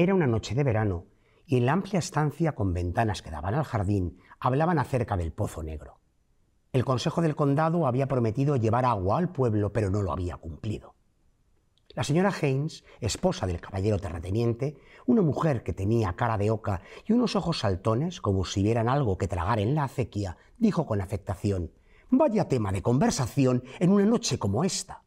Era una noche de verano y en la amplia estancia con ventanas que daban al jardín hablaban acerca del Pozo Negro. El Consejo del Condado había prometido llevar agua al pueblo, pero no lo había cumplido. La señora Haynes, esposa del caballero terrateniente, una mujer que tenía cara de oca y unos ojos saltones como si vieran algo que tragar en la acequia, dijo con afectación: «Vaya tema de conversación en una noche como esta».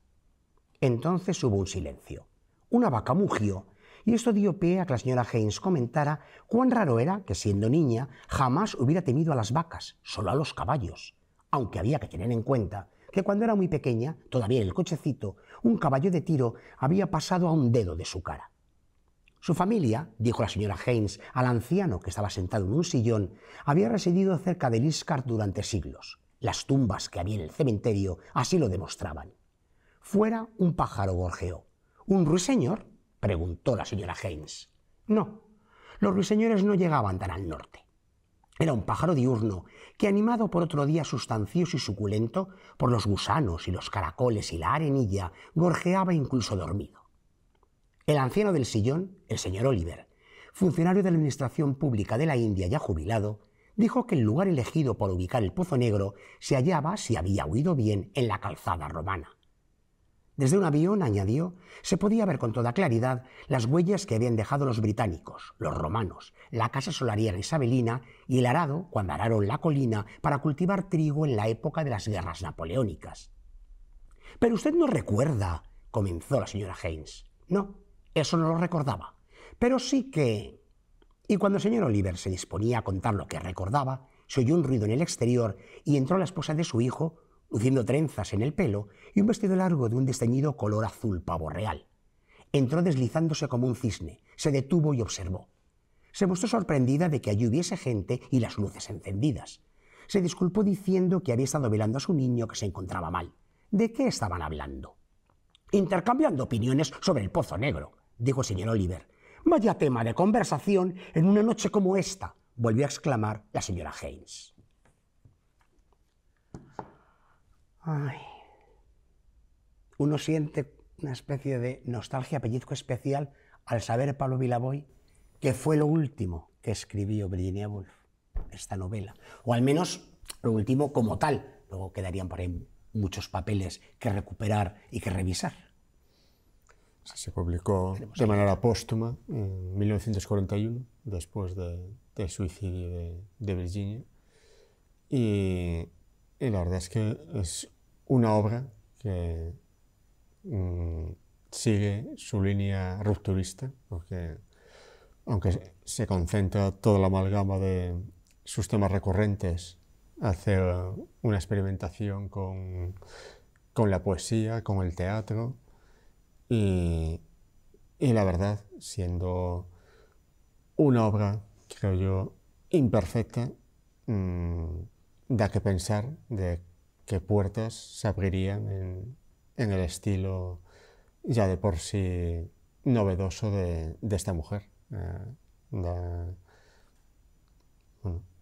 Entonces hubo un silencio. Una vaca mugió y esto dio pie a que la señora Haynes comentara cuán raro era que, siendo niña, jamás hubiera temido a las vacas, solo a los caballos, aunque había que tener en cuenta que cuando era muy pequeña, todavía en el cochecito, un caballo de tiro había pasado a un dedo de su cara. Su familia, dijo la señora Haynes al anciano que estaba sentado en un sillón, había residido cerca de Liscard durante siglos. Las tumbas que había en el cementerio así lo demostraban. Fuera un pájaro gorjeó. «¿Un ruiseñor?», preguntó la señora Haynes. No, los ruiseñores no llegaban tan al norte. Era un pájaro diurno que, animado por otro día sustancioso y suculento, por los gusanos y los caracoles y la arenilla, gorjeaba incluso dormido. El anciano del sillón, el señor Oliver, funcionario de la Administración Pública de la India ya jubilado, dijo que el lugar elegido para ubicar el Pozo Negro se hallaba, si había oído bien, en la calzada romana. Desde un avión, añadió, se podía ver con toda claridad las huellas que habían dejado los británicos, los romanos, la casa solariega isabelina y el arado cuando araron la colina para cultivar trigo en la época de las guerras napoleónicas. «Pero usted no recuerda», comenzó la señora Haynes. No, eso no lo recordaba, pero sí que... Y cuando el señor Oliver se disponía a contar lo que recordaba, se oyó un ruido en el exterior y entró la esposa de su hijo, luciendo trenzas en el pelo y un vestido largo de un desteñido color azul pavo real. Entró deslizándose como un cisne, se detuvo y observó. Se mostró sorprendida de que allí hubiese gente y las luces encendidas. Se disculpó diciendo que había estado velando a su niño que se encontraba mal. ¿De qué estaban hablando? «Intercambiando opiniones sobre el Pozo Negro», dijo el señor Oliver. «Vaya tema de conversación en una noche como esta», volvió a exclamar la señora Haynes. Ay. Uno siente una especie de nostalgia, pellizco especial al saber, Pablo Vilaboy, que fue lo último que escribió Virginia Woolf, esta novela, o al menos lo último como tal. Luego quedarían por ahí muchos papeles que recuperar y que revisar. Se publicó de manera póstuma en 1941, después del suicidio de Virginia, y la verdad es que es una obra que sigue su línea rupturista, porque aunque se concentra toda la amalgama de sus temas recurrentes, hace una experimentación con la poesía, con el teatro, y la verdad, siendo una obra, creo yo, imperfecta, da que pensar de qué puertas se abrirían en el estilo ya de por sí novedoso de esta mujer. Bueno,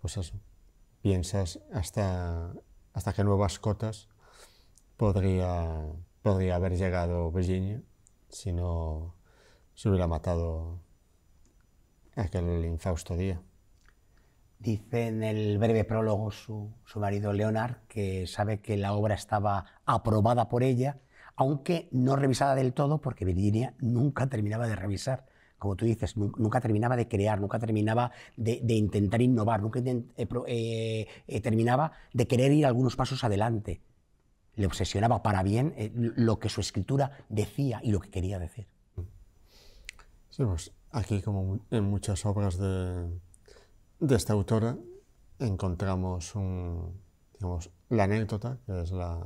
pues eso, piensas hasta qué nuevas cotas podría haber llegado Virginia si no se hubiera matado aquel infausto día. Dice en el breve prólogo su marido Leonard que sabe que la obra estaba aprobada por ella, aunque no revisada del todo, porque Virginia nunca terminaba de revisar. Como tú dices, nunca terminaba de crear, nunca terminaba de intentar innovar, nunca terminaba de querer ir algunos pasos adelante. Le obsesionaba para bien lo que su escritura decía y lo que quería decir. Sí, pues aquí, como en muchas obras de esta autora, encontramos la anécdota, que es la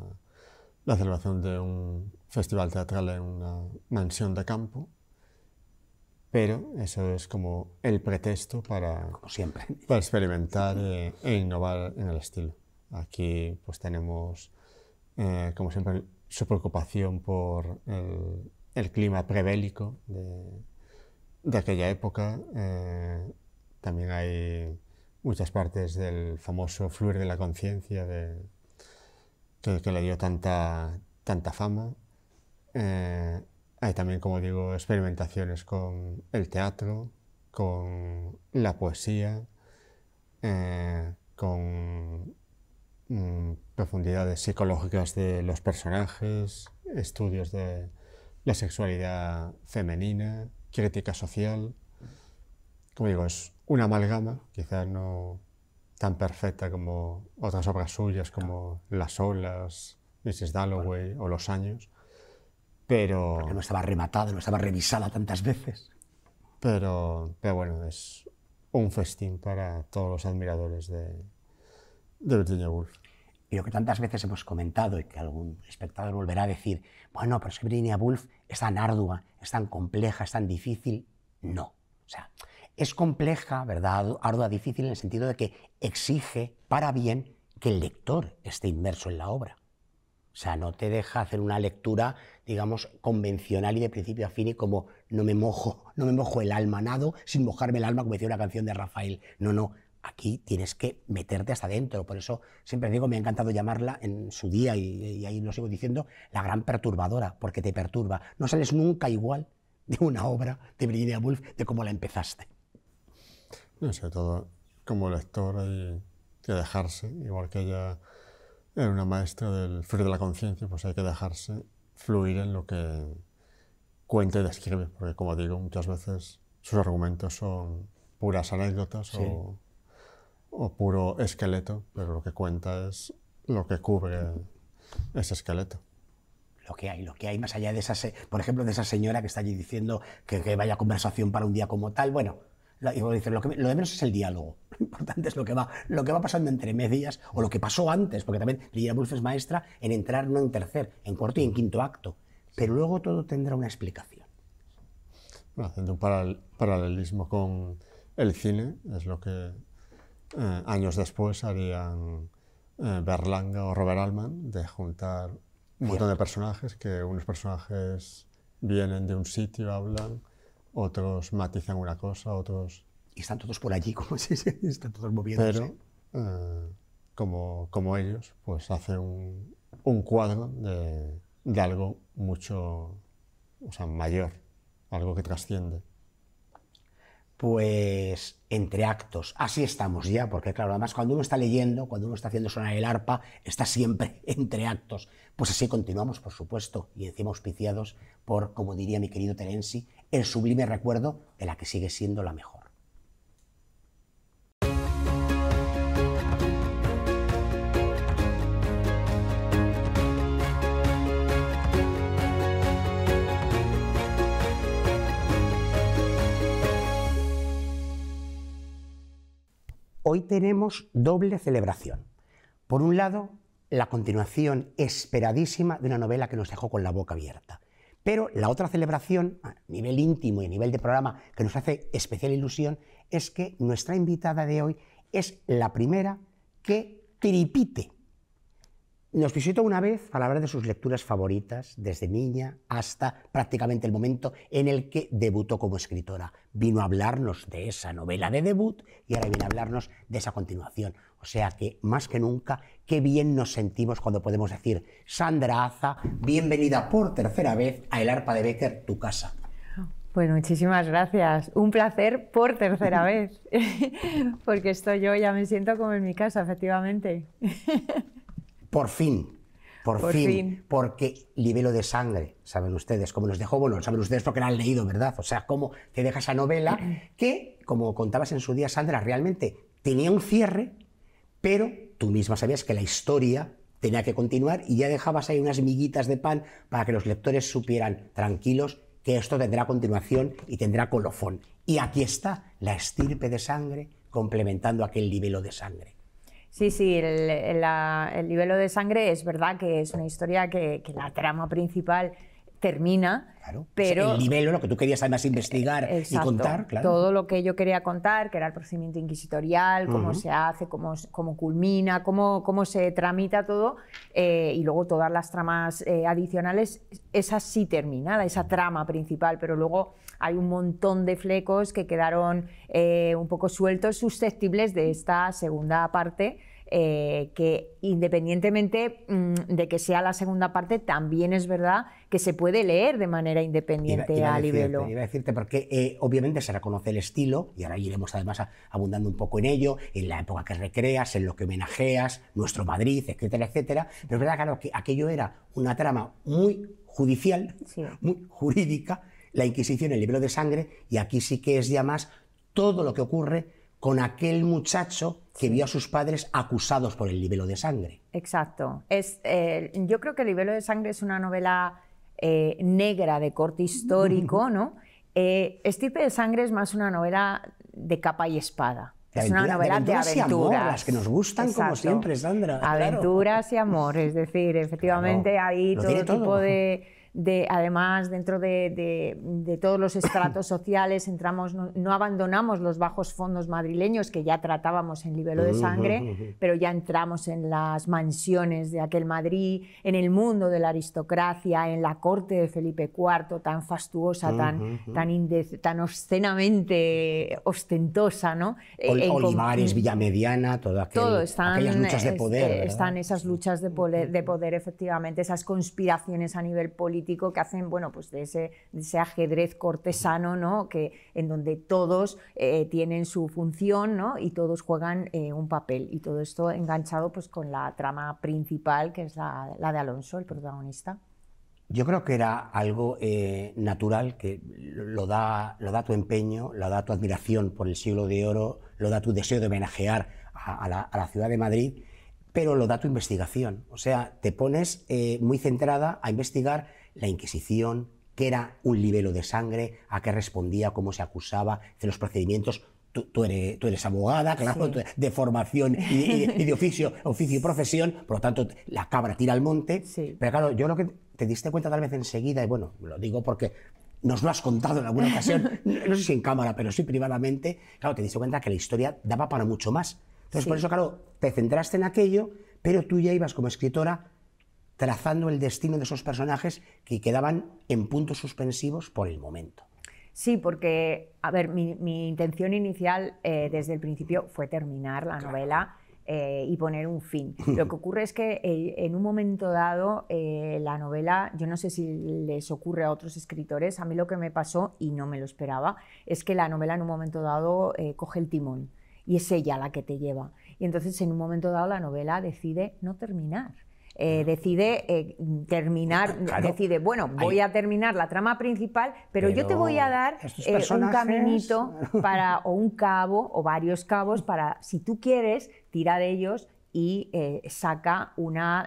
celebración de un festival teatral en una mansión de campo, pero eso es como el pretexto para experimentar e innovar en el estilo. Aquí pues tenemos, como siempre, su preocupación por el clima prebélico de aquella época. También hay muchas partes del famoso fluir de la conciencia que le dio tanta fama. hay también, como digo, experimentaciones con el teatro, con la poesía, con profundidades psicológicas de los personajes, estudios de la sexualidad femenina, crítica social. Como digo, es una amalgama, quizás no tan perfecta como otras obras suyas como Las olas, Mrs. Dalloway o Los años, pero... Porque no estaba rematada, no estaba revisada tantas veces. Pero bueno, es un festín para todos los admiradores de Virginia Woolf. Y lo que tantas veces hemos comentado y que algún espectador volverá a decir, bueno, pero es que Virginia Woolf es tan ardua, es tan compleja, es tan difícil. No. O sea, es compleja, ¿verdad? Ardua, difícil en el sentido de que exige para bien que el lector esté inmerso en la obra. O sea, no te deja hacer una lectura, digamos, convencional y de principio a fin y como no me mojo el alma, nado sin mojarme el alma, como decía una canción de Rafael. No, no, aquí tienes que meterte hasta adentro. Por eso siempre digo, me ha encantado llamarla en su día y ahí lo sigo diciendo, la gran perturbadora, porque te perturba. No sales nunca igual de una obra de Virginia Woolf de cómo la empezaste. No, sobre todo como lector hay que dejarse, igual que ella era una maestra del fluir de la conciencia, pues hay que dejarse fluir en lo que cuenta y describe, porque como digo, muchas veces sus argumentos son puras anécdotas Sí. o puro esqueleto, pero lo que cuenta es lo que cubre ese esqueleto. Lo que hay más allá de esa, por ejemplo, de esa señora que está allí diciendo que vaya conversación para un día como tal. Bueno, lo de menos es el diálogo. Lo importante es lo que va pasando entre medias o lo que pasó antes, porque también Virginia Woolf es maestra en entrar no en tercer, en cuarto y en quinto acto. Pero luego todo tendrá una explicación. Bueno, haciendo un paralelismo con el cine, es lo que años después harían Berlanga o Robert Altman, de juntar un montón de personajes, que unos personajes vienen de un sitio, hablan, otros matizan una cosa, otros... Y están todos por allí, como si están todos moviéndose. Pero, como ellos, pues hace un cuadro de algo mucho, o sea, mayor, algo que trasciende. Pues entre actos, así estamos ya, porque claro, además cuando uno está leyendo, cuando uno está haciendo sonar el arpa, está siempre entre actos. Pues así continuamos, por supuesto, y encima auspiciados por, como diría mi querido Terenzi, el sublime recuerdo de la que sigue siendo la mejor. Hoy tenemos doble celebración. Por un lado, la continuación esperadísima de una novela que nos dejó con la boca abierta. Pero la otra celebración, a nivel íntimo y a nivel de programa, que nos hace especial ilusión, es que nuestra invitada de hoy es la primera que tripite. Nos visitó una vez para hablar de sus lecturas favoritas, desde niña hasta prácticamente el momento en el que debutó como escritora. Vino a hablarnos de esa novela de debut y ahora viene a hablarnos de esa continuación. O sea que, más que nunca, qué bien nos sentimos cuando podemos decir: Sandra Aza, bienvenida por tercera vez a El Arpa de Bécquer, tu casa. Pues muchísimas gracias. Un placer por tercera vez, porque esto yo ya me siento como en mi casa, efectivamente. Por fin, porque Libelo de sangre, saben ustedes, como nos dejó, bueno, saben ustedes porque la han leído, ¿verdad? O sea, cómo te deja esa novela que, como contabas en su día, Sandra, realmente tenía un cierre, pero tú misma sabías que la historia tenía que continuar y ya dejabas ahí unas miguitas de pan para que los lectores supieran, tranquilos, que esto tendrá continuación y tendrá colofón. Y aquí está la estirpe de sangre complementando aquel libelo de sangre. Sí, sí, el libelo de sangre es verdad que es una historia que la trama principal termina, claro, pero... O sea, el libelo, lo que tú querías además investigar y contar, claro. Todo lo que yo quería contar, que era el procedimiento inquisitorial, cómo se hace, cómo culmina, cómo se tramita todo, y luego todas las tramas adicionales, esa sí termina, esa trama principal, pero luego hay un montón de flecos que quedaron un poco sueltos, susceptibles de esta segunda parte, que independientemente de que sea la segunda parte, también es verdad que se puede leer de manera independiente a Libelo. Iba a decirte porque obviamente se reconoce el estilo, y ahora iremos además abundando un poco en ello, en la época que recreas, en lo que homenajeas, nuestro Madrid, etcétera, etcétera. Pero es verdad, claro, que aquello era una trama muy judicial, sí, muy jurídica, la Inquisición, el libelo de sangre, y aquí sí que es ya más todo lo que ocurre con aquel muchacho que vio a sus padres acusados por el libelo de sangre. Exacto. Yo creo que el libelo de sangre es una novela negra de corte histórico, ¿no? Estirpe de sangre es más una novela de capa y espada. Es una novela de aventuras. Y amor, las que nos gustan. Exacto. Como siempre, Sandra. Aventuras y amor, es decir, efectivamente claro, hay todo tipo además, dentro de todos los estratos sociales, no abandonamos los bajos fondos madrileños que ya tratábamos en Libelo de Sangre, pero ya entramos en las mansiones de aquel Madrid, en el mundo de la aristocracia, en la corte de Felipe IV, tan fastuosa, tan obscenamente ostentosa, ¿no? Olivares, Villamediana, aquellas luchas de poder. Están esas luchas de poder, efectivamente, esas conspiraciones a nivel político que hacen, bueno, pues de ese ajedrez cortesano, ¿no? En donde todos tienen su función, ¿no? Y todos juegan un papel, y todo esto enganchado pues con la trama principal, que es la de Alonso, el protagonista. Yo creo que era algo natural, que lo da tu empeño, lo da tu admiración por el siglo de oro, lo da tu deseo de homenajear a la ciudad de Madrid, pero lo da tu investigación. O sea, te pones muy centrada a investigar la Inquisición, qué era un libelo de sangre, a qué respondía, cómo se acusaba, de los procedimientos. Tú eres abogada, claro, sí, de formación y de oficio y profesión, por lo tanto la cabra tira al monte. Sí. Pero claro, yo lo que te diste cuenta tal vez enseguida, y bueno, lo digo porque nos lo has contado en alguna ocasión, no sé si en cámara, pero sí privadamente, claro, te diste cuenta que la historia daba para mucho más. Entonces, sí, por eso, claro, te centraste en aquello, pero tú ya ibas como escritora trazando el destino de esos personajes que quedaban en puntos suspensivos por el momento. Sí, porque, a ver, mi intención inicial desde el principio fue terminar la novela y poner un fin. Lo que ocurre es que en un momento dado la novela, yo no sé si les ocurre a otros escritores, a mí lo que me pasó, y no me lo esperaba, es que la novela en un momento dado coge el timón y es ella la que te lleva. Y entonces en un momento dado la novela decide no terminar. Decide terminar, claro, decide, bueno, voy a terminar la trama principal, pero yo te voy a dar un caminito o un cabo o varios cabos para, si tú quieres, tira de ellos y saca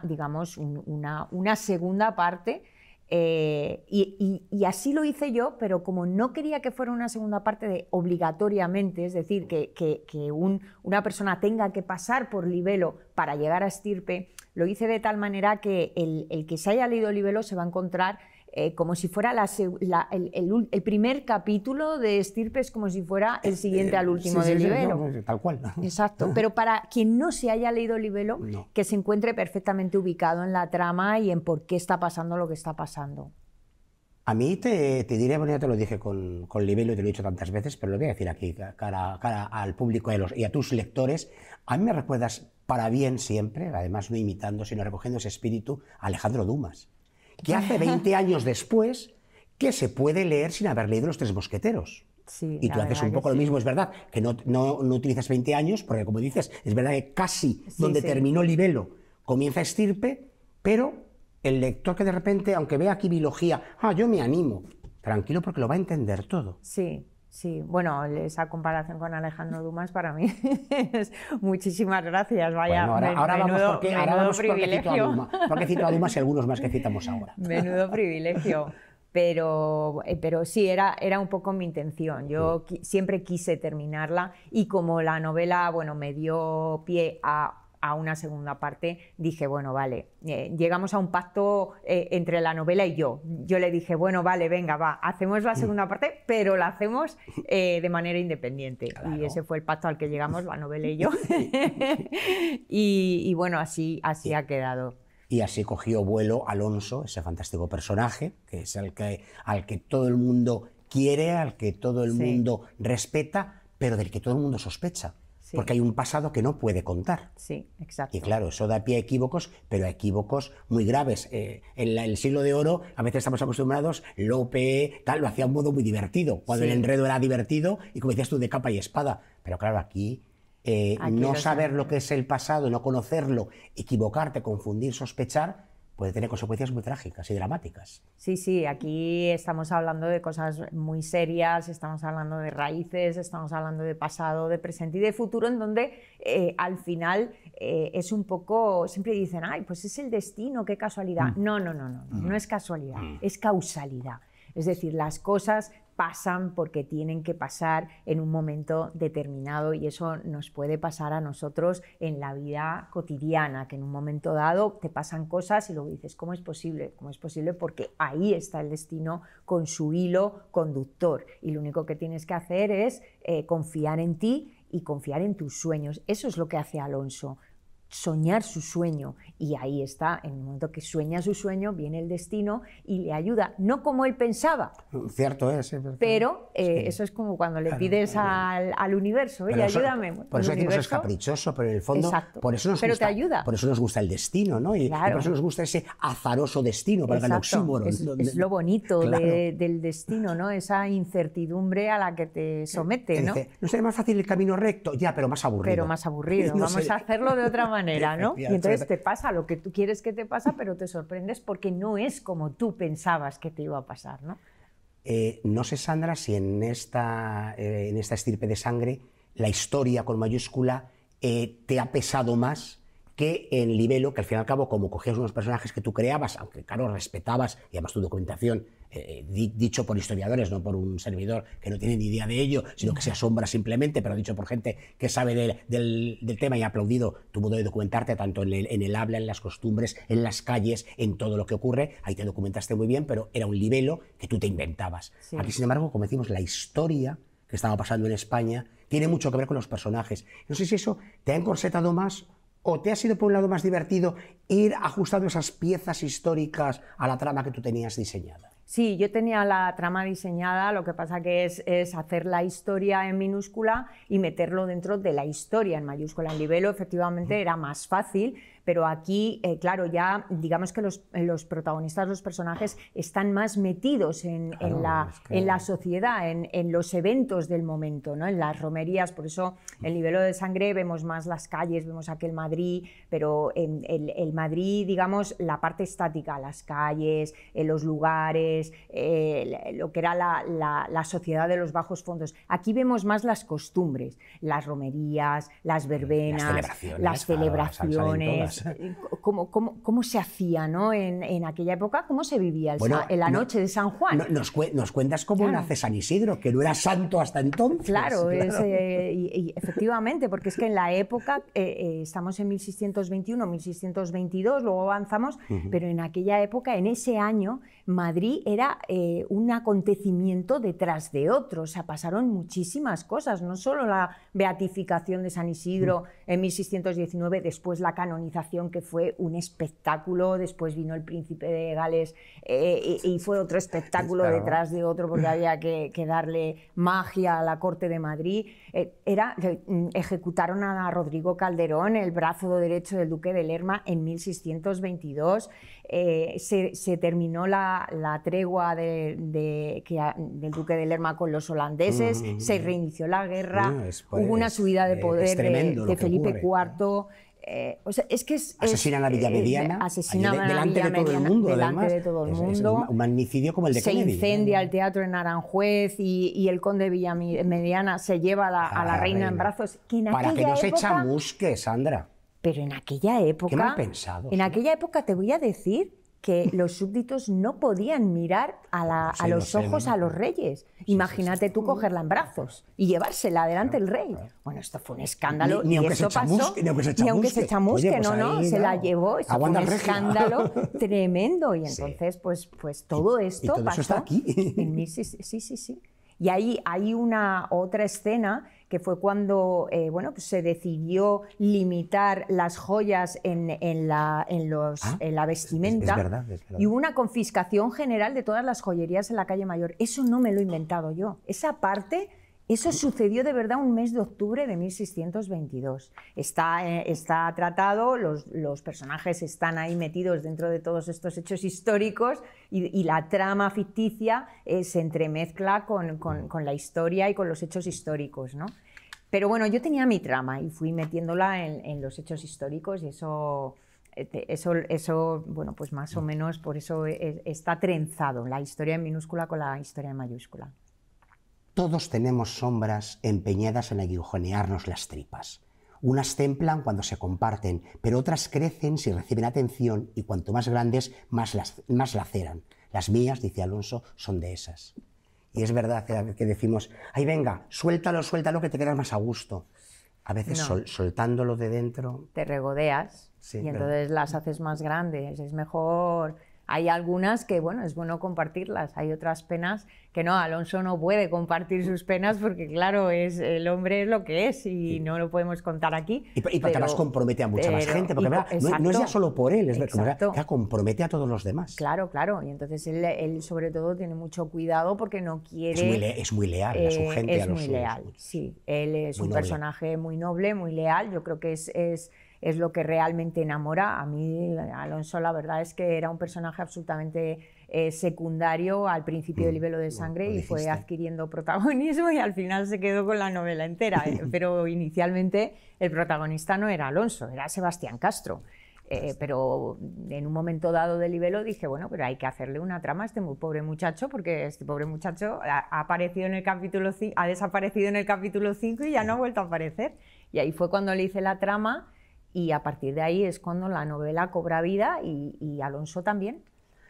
digamos, una segunda parte. Y así lo hice yo, pero como no quería que fuera una segunda parte obligatoriamente, es decir, que una persona tenga que pasar por Libelo para llegar a Estirpe, lo hice de tal manera que el que se haya leído Libelo se va a encontrar como si fuera el primer capítulo de Estirpe, es como si fuera el siguiente al último de Libelo. No, tal cual. Exacto, pero para quien no se haya leído Libelo, no, que se encuentre perfectamente ubicado en la trama y en por qué está pasando lo que está pasando. A mí te diré, bueno, ya te lo dije con Libelo y te lo he dicho tantas veces, pero lo voy a decir aquí, cara al público y a tus lectores. A mí me recuerdas para bien siempre, además no imitando, sino recogiendo ese espíritu, a Alejandro Dumas, que hace 20 años después, que se puede leer sin haber leído Los Tres Mosqueteros. Sí, y tú haces un poco lo mismo, es verdad, que no utilizas 20 años, porque como dices, es verdad que casi donde terminó Libelo comienza Estirpe, pero el lector que de repente, aunque vea aquí biología, yo me animo, tranquilo porque lo va a entender todo. Sí. Sí, bueno, esa comparación con Alejandro Dumas para mí es muchísimas gracias. Vaya, bueno, ahora vamos privilegio. Porque cito a Dumas y algunos más que citamos ahora. Menudo privilegio. Pero sí, era un poco mi intención. Yo siempre quise terminarla y como la novela, bueno, me dio pie a una segunda parte, dije, bueno, vale, llegamos a un pacto entre la novela y yo. Yo le dije, bueno, vale, venga, va, hacemos la segunda parte, pero la hacemos de manera independiente. Claro. Y ese fue el pacto al que llegamos, la novela y yo. y bueno, así ha quedado. Y así cogió vuelo Alonso, ese fantástico personaje, que es al que todo el mundo quiere, al que todo el mundo respeta, pero del que todo el mundo sospecha. Sí. porque hay un pasado que no puede contar. Sí, exacto. Y claro, eso da pie a equívocos, pero a equívocos muy graves. En el siglo de oro, a veces estamos acostumbrados, Lope, tal, lo hacía de un modo muy divertido, cuando Sí. el enredo era divertido y, como decías tú, de capa y espada. Pero claro, aquí no saber lo que es el pasado, no conocerlo, equivocarte, confundir, sospechar, puede tener consecuencias muy trágicas y dramáticas. Sí, sí, aquí estamos hablando de cosas muy serias, estamos hablando de raíces, estamos hablando de pasado, de presente y de futuro, en donde al final es un poco, siempre dicen, ay, pues es el destino, qué casualidad. No, no, no, no, no es casualidad, es causalidad. Es decir, las cosas pasan porque tienen que pasar en un momento determinado y eso nos puede pasar a nosotros en la vida cotidiana, que en un momento dado te pasan cosas y luego dices, ¿cómo es posible? ¿Cómo es posible? Porque ahí está el destino con su hilo conductor y lo único que tienes que hacer es confiar en ti y confiar en tus sueños. Eso es lo que hace Alonso. Soñar su sueño y ahí está, en el momento que sueña su sueño viene el destino y le ayuda, no como él pensaba, Cierto es. pero eso es como cuando le pides al universo, oye, ayúdame. Por eso decimos es caprichoso, pero en el fondo, exacto, por eso nos pero gusta, te ayuda. Por eso nos gusta el destino, ¿no? Y Claro. por eso nos gusta ese azaroso destino, para el oxímoron. Es lo bonito Claro. del destino, ¿no? Esa incertidumbre a la que te somete, ¿no? Dice, ¿no sería más fácil el camino recto? Ya, pero más aburrido. Pero más aburrido, No vamos sé. a hacerlo de otra manera, ¿no? Y entonces Efectivamente. te pasa lo que tú quieres que te pasa, pero te sorprendes porque no es como tú pensabas que te iba a pasar, ¿no? No sé, Sandra, si en esta estirpe de sangre la historia con mayúscula te ha pesado más que en Libelo, que al fin y al cabo, como cogías unos personajes que tú creabas, aunque claro, respetabas, y además tu documentación, dicho por historiadores, no por un servidor que no tiene ni idea de ello, sino que se asombra simplemente, pero dicho por gente que sabe del tema y ha aplaudido tu modo de documentarte, tanto en el habla, en las costumbres, en las calles, en todo lo que ocurre. Ahí te documentaste muy bien, pero era un Libelo que tú te inventabas. Sí. Aquí, sin embargo, como decimos, la historia que estaba pasando en España tiene mucho que ver con los personajes. No sé si eso te ha encorsetado más o te ha sido, por un lado, más divertido ir ajustando esas piezas históricas a la trama que tú tenías diseñada. Sí, yo tenía la trama diseñada, lo que pasa que es hacer la historia en minúscula y meterlo dentro de la historia en mayúscula. En Libelo efectivamente era más fácil, pero aquí, claro, ya digamos que los protagonistas, los personajes, están más metidos en la sociedad, en los eventos del momento, ¿no? En las romerías. Por eso en Libelo de Sangre vemos más las calles, vemos aquel Madrid, pero en el Madrid, digamos, la parte estática, las calles, los lugares, lo que era la sociedad de los bajos fondos. Aquí vemos más las costumbres, las romerías, las verbenas, las celebraciones. ¿Cómo se hacía, ¿no? en aquella época? ¿Cómo se vivía en la noche de San Juan? Nos cuentas cómo nace San Isidro, que no era santo hasta entonces. Claro, y efectivamente, porque es que en la época, estamos en 1621, 1622, luego avanzamos, pero en aquella época, en ese año, Madrid era un acontecimiento detrás de otro. O sea, pasaron muchísimas cosas, no solo la beatificación de San Isidro en 1619, después la canonización, que fue un espectáculo, después vino el príncipe de Gales y fue otro espectáculo detrás de otro, porque había que darle magia a la corte de Madrid. Ejecutaron a Rodrigo Calderón, el brazo derecho del duque de Lerma, en 1622. Se terminó la tregua del duque de Lerma con los holandeses, se reinició la guerra, hubo una subida de poder de Felipe IV. O sea, es que asesinan a Villamediana, delante de todo el mundo. Es un magnicidio como el de Kennedy. Se incendia el teatro en Aranjuez y el conde de Villamediana se lleva a la reina en brazos. Para que no se chamusque, Sandra. Pero en aquella época... Qué mal pensado. En aquella época te voy a decir que los súbditos no podían mirar a los ojos a los reyes. Imagínate tú cogerla en brazos y llevársela delante del rey. Bueno, esto fue un escándalo. Ni aunque se chamusque, ni aunque se chamusque. Oye, pues no, se la llevó. Esto fue un escándalo tremendo. Y entonces, pues todo esto pasó. Eso está aquí. Sí. Y ahí hay otra escena que fue cuando pues se decidió limitar las joyas en la vestimenta. Es verdad. Y hubo una confiscación general de todas las joyerías en la calle Mayor. Eso no me lo he inventado yo. Esa parte Eso sucedió de verdad un mes de octubre de 1622. Está tratado, los personajes están ahí metidos dentro de todos estos hechos históricos y la trama ficticia se entremezcla con la historia y con los hechos históricos, ¿no? Pero bueno, yo tenía mi trama y fui metiéndola en los hechos históricos y eso, bueno, pues más o menos por eso está trenzado la historia en minúscula con la historia en mayúscula. Todos tenemos sombras empeñadas en aguijonearnos las tripas. Unas templan cuando se comparten, pero otras crecen si reciben atención y cuanto más grandes, más laceran. Las mías, dice Alonso, son de esas. Y es verdad que decimos, ay venga, suéltalo, suéltalo que te quedas más a gusto. A veces soltándolo de dentro... Te regodeas y entonces las haces más grandes. Es mejor... Hay algunas que, bueno, es bueno compartirlas. Hay otras penas que no, Alonso no puede compartir sus penas porque, claro, el hombre es lo que es y no lo podemos contar aquí. Y porque además compromete a mucha más gente, porque no es ya solo por él, es que compromete a todos los demás. Claro, claro. Y entonces él sobre todo tiene mucho cuidado porque no quiere... Es muy leal a su gente. Es muy leal, sí. Él es un personaje muy noble, muy leal. Yo creo que es lo que realmente enamora. A mí, Alonso, la verdad es que era un personaje absolutamente secundario al principio del Libelo de Sangre y fue adquiriendo protagonismo y al final se quedó con la novela entera. Pero inicialmente el protagonista no era Alonso, era Sebastián Castro. Pero en un momento dado del Libelo dije, bueno, pero hay que hacerle una trama a este muy pobre muchacho, porque este pobre muchacho ha aparecido en el capítulo 5, ha desaparecido en el capítulo 5 y ya no ha vuelto a aparecer. Y ahí fue cuando le hice la trama. Y a partir de ahí es cuando la novela cobra vida y Alonso también,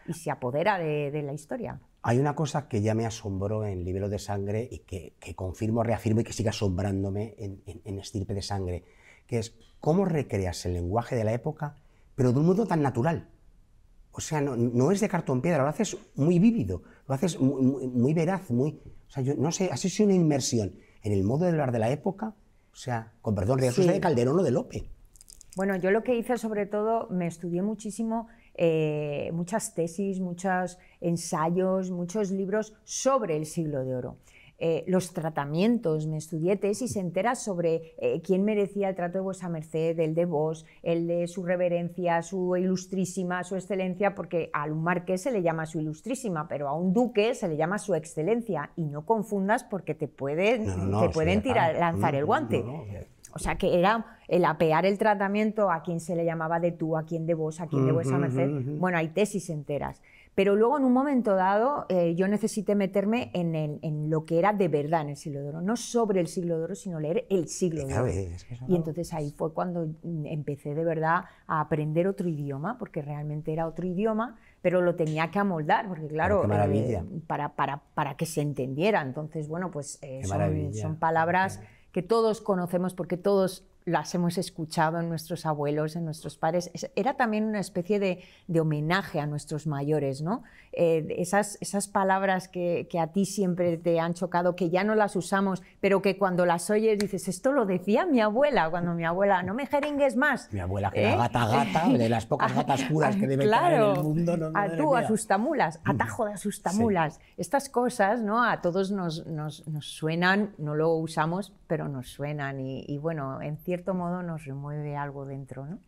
y se apodera de la historia. Hay una cosa que ya me asombró en Libelo de Sangre y que confirmo, reafirmo y que sigue asombrándome en Estirpe de Sangre, que es cómo recreas el lenguaje de la época, pero de un modo tan natural. O sea, no es de cartón piedra, lo haces muy vívido, lo haces muy veraz, o sea, yo no sé, ha sido una inmersión en el modo de hablar de la época, o sea, con perdón, de eso de Calderón o de Lope. Bueno, yo lo que hice sobre todo, me estudié muchísimo, muchas tesis, muchos ensayos, muchos libros sobre el Siglo de Oro. Los tratamientos, me estudié tesis enteras sobre quién merecía el trato de vuesa merced, el de vos, el de su reverencia, su ilustrísima, su excelencia, porque a un marqués se le llama su ilustrísima, pero a un duque se le llama su excelencia, y no confundas porque te pueden lanzar el guante. O sea, que era el apear el tratamiento a quien se le llamaba de tú, a quien de vos, a quien de vuesa merced. Bueno, hay tesis enteras. Pero luego, en un momento dado, yo necesité meterme en lo que era de verdad en el Siglo de Oro. No sobre el Siglo de Oro, sino leer el Siglo de Oro. Y entonces ahí fue cuando empecé de verdad a aprender otro idioma, porque realmente era otro idioma, pero lo tenía que amoldar, porque claro, para que se entendiera. Entonces, bueno, pues son palabras que todos conocemos porque todos las hemos escuchado en nuestros abuelos, en nuestros padres. Era también una especie de homenaje a nuestros mayores, ¿no? Esas palabras que a ti siempre te han chocado, que ya no las usamos, pero que cuando las oyes dices, esto lo decía mi abuela, cuando mi abuela, no me jeringues más. Mi abuela, que era gata, de las pocas gatas puras que debe tener en el mundo. No, asustamulas, atajo de asustamulas. Sí. Estas cosas, ¿no? A todos nos suenan, no lo usamos, pero nos suenan y bueno, en cierto modo nos remueve algo dentro, ¿no?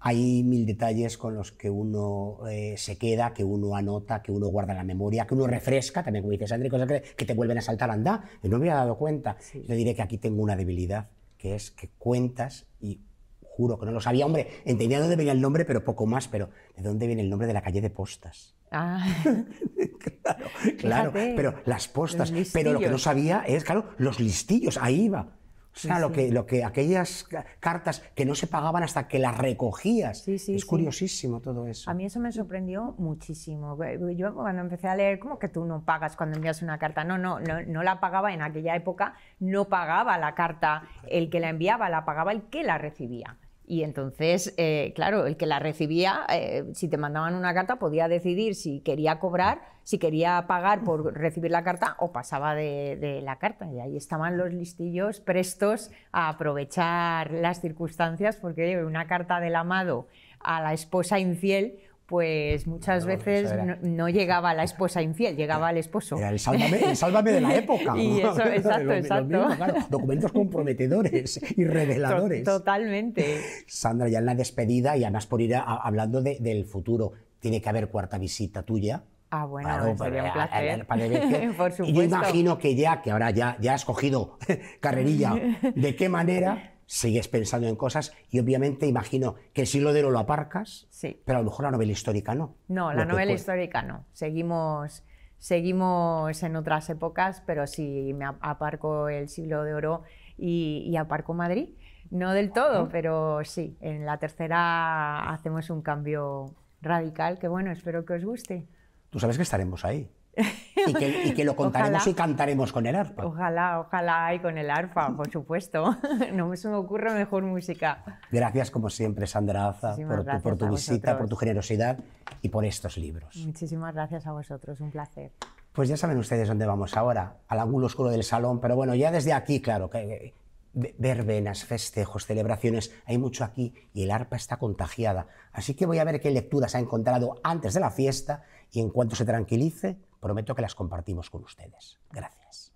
Hay mil detalles con los que uno se queda, que uno anota, que uno guarda en la memoria, que uno refresca, también como dices, André, cosas que te vuelven a saltar, anda, y no me había dado cuenta. Sí. Le diré que aquí tengo una debilidad, que es que cuentas, y juro que no lo sabía, hombre, entendía de dónde venía el nombre, pero poco más, pero ¿de dónde viene el nombre de la calle de Postas? Ah. claro, pero las postas, pero lo que no sabía es, claro, los listillos, ahí iba. O sea, lo que aquellas cartas que no se pagaban hasta que las recogías. Es curiosísimo todo eso. A mí eso me sorprendió muchísimo. Yo cuando empecé a leer, ¿cómo que tú no pagas cuando envías una carta? No la pagaba en aquella época, no pagaba la carta el que la enviaba, la pagaba el que la recibía. Y entonces, claro, el que la recibía, si te mandaban una carta, podía decidir si quería cobrar, si quería pagar por recibir la carta o pasaba de la carta. Y ahí estaban los listillos prestos a aprovechar las circunstancias, porque una carta del amado a la esposa infiel, pues muchas veces no llegaba la esposa infiel, llegaba el esposo. Era el sálvame de la época. Y eso, exacto, Lo exacto. mismo, claro, documentos comprometedores y reveladores. Totalmente. Sandra, ya en la despedida y además por ir hablando del futuro, tiene que haber cuarta visita tuya. Ah, bueno, Claro, sería un placer. Y Por yo supuesto. imagino que que ahora ya has cogido carrerilla, ¿de qué manera sigues pensando en cosas? Y obviamente imagino que el Siglo de Oro lo aparcas, Sí. pero a lo mejor la novela histórica no. No, la novela histórica no. Seguimos en otras épocas, pero sí me aparco el Siglo de Oro y aparco Madrid. No del todo, pero sí, en la tercera hacemos un cambio radical que, bueno, espero que os guste. Tú sabes que estaremos ahí. Y que lo contaremos Ojalá. y cantaremos con el arpa. Ojalá, y con el arpa, por supuesto. No se me ocurre mejor música. Gracias, como siempre, Sandra Aza, Muchísimas por tu gracias a visita, por vosotros. tu generosidad y por estos libros. Muchísimas gracias a vosotros, un placer. Pues ya saben ustedes dónde vamos ahora, al ángulo oscuro del salón, pero bueno, ya desde aquí, claro, verbenas, festejos, celebraciones, hay mucho aquí y el arpa está contagiada. Así que voy a ver qué lecturas ha encontrado antes de la fiesta y en cuanto se tranquilice, prometo que las compartimos con ustedes. Gracias.